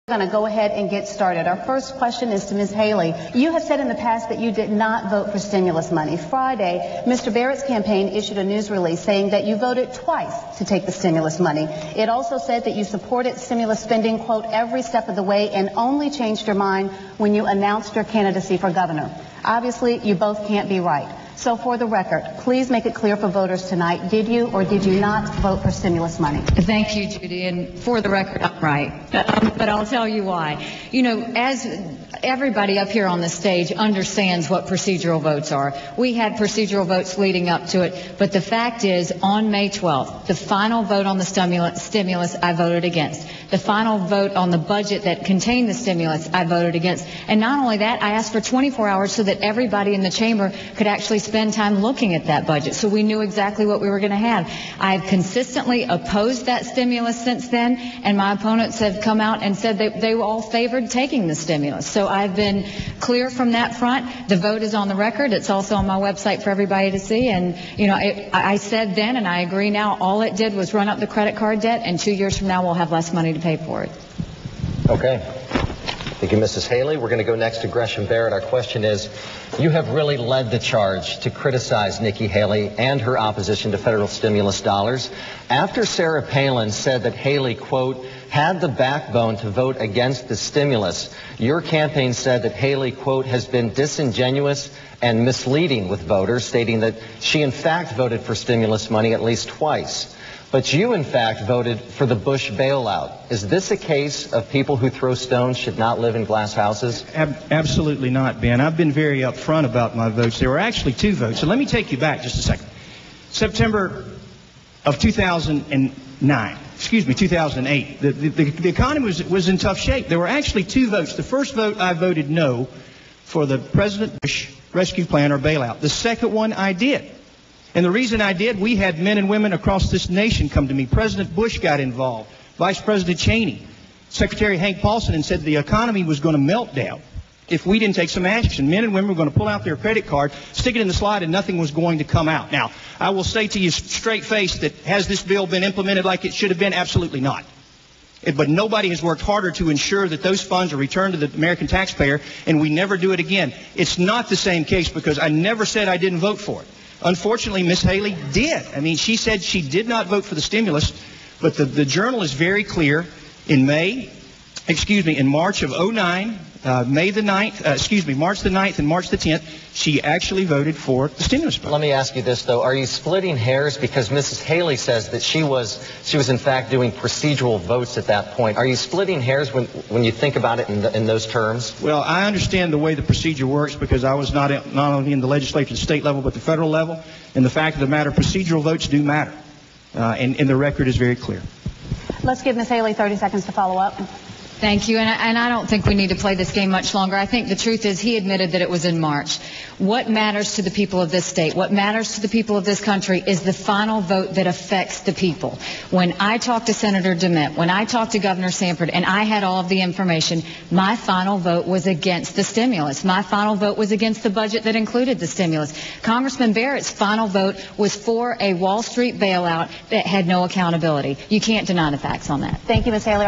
We're going to go ahead and get started. Our first question is to Ms. Haley. You have said in the past that you did not vote for stimulus money. Friday, Mr. Barrett's campaign issued a news release saying that you voted twice to take the stimulus money. It also said that you supported stimulus spending, quote, every step of the way and only changed your mind when you announced your candidacy for governor. Obviously, you both can't be right. So for the record, please make it clear for voters tonight, did you or did you not vote for stimulus money? Thank you, Judy. And for the record, I'm right. But I'll tell you why. You know, as everybody up here on the stage understands what procedural votes are. We had procedural votes leading up to it. But the fact is, on May 12th, the final vote on the stimulus, I voted against. The final vote on the budget that contained the stimulus, I voted against. And not only that, I asked for 24 hours so that everybody in the chamber could actually spend time looking at that budget so we knew exactly what we were going to have. I've consistently opposed that stimulus since then, and my opponents have come out and said that they all favored taking the stimulus. So I've been clear from that front. The vote is on the record. It's also on my website for everybody to see. And, you know, I said then, and I agree now, all it did was run up the credit card debt, and 2 years from now we'll have less money to pay for it. Okay. Thank you, Mrs. Haley. We're going to go next to Gresham Barrett. Our question is, you have really led the charge to criticize Nikki Haley and her opposition to federal stimulus dollars. After Sarah Palin said that Haley, quote, had the backbone to vote against the stimulus, your campaign said that Haley, quote, has been disingenuous and misleading with voters, stating that she, in fact, voted for stimulus money at least twice. But you, in fact, voted for the Bush bailout. Is this a case of people who throw stones should not live in glass houses? Absolutely not, Ben. I've been very upfront about my votes. There were actually two votes. So let me take you back just a second. September of 2008. The economy was in tough shape. There were actually two votes. The first vote, I voted no for the President Bush rescue plan or bailout. The second one, I did. And the reason I did, we had men and women across this nation come to me. President Bush got involved, Vice President Cheney, Secretary Hank Paulson, and said the economy was going to melt down if we didn't take some action. Men and women were going to pull out their credit card, stick it in the slot, and nothing was going to come out. Now, I will say to you straight face that has this bill been implemented like it should have been? Absolutely not. But nobody has worked harder to ensure that those funds are returned to the American taxpayer, and we never do it again. It's not the same case because I never said I didn't vote for it. Unfortunately, Ms. Haley did. I mean, she said she did not vote for the stimulus, but the Journal is very clear. In March of 2009, March the 9th and March the 10th, she actually voted for the stimulus bill. Let me ask you this, though. Are you splitting hairs? Because Mrs. Haley says that she was in fact doing procedural votes at that point. Are you splitting hairs when you think about it in those terms? Well, I understand the way the procedure works because I was not only in the legislature at the state level but the federal level. And the fact of the matter, procedural votes do matter. And the record is very clear. Let's give Ms. Haley 30 seconds to follow up. Thank you. And I don't think we need to play this game much longer. I think the truth is he admitted that it was in March. What matters to the people of this state, what matters to the people of this country is the final vote that affects the people. When I talked to Senator DeMint, when I talked to Governor Sanford, and I had all of the information, my final vote was against the stimulus. My final vote was against the budget that included the stimulus. Congressman Barrett's final vote was for a Wall Street bailout that had no accountability. You can't deny the facts on that. Thank you, Ms. Haley.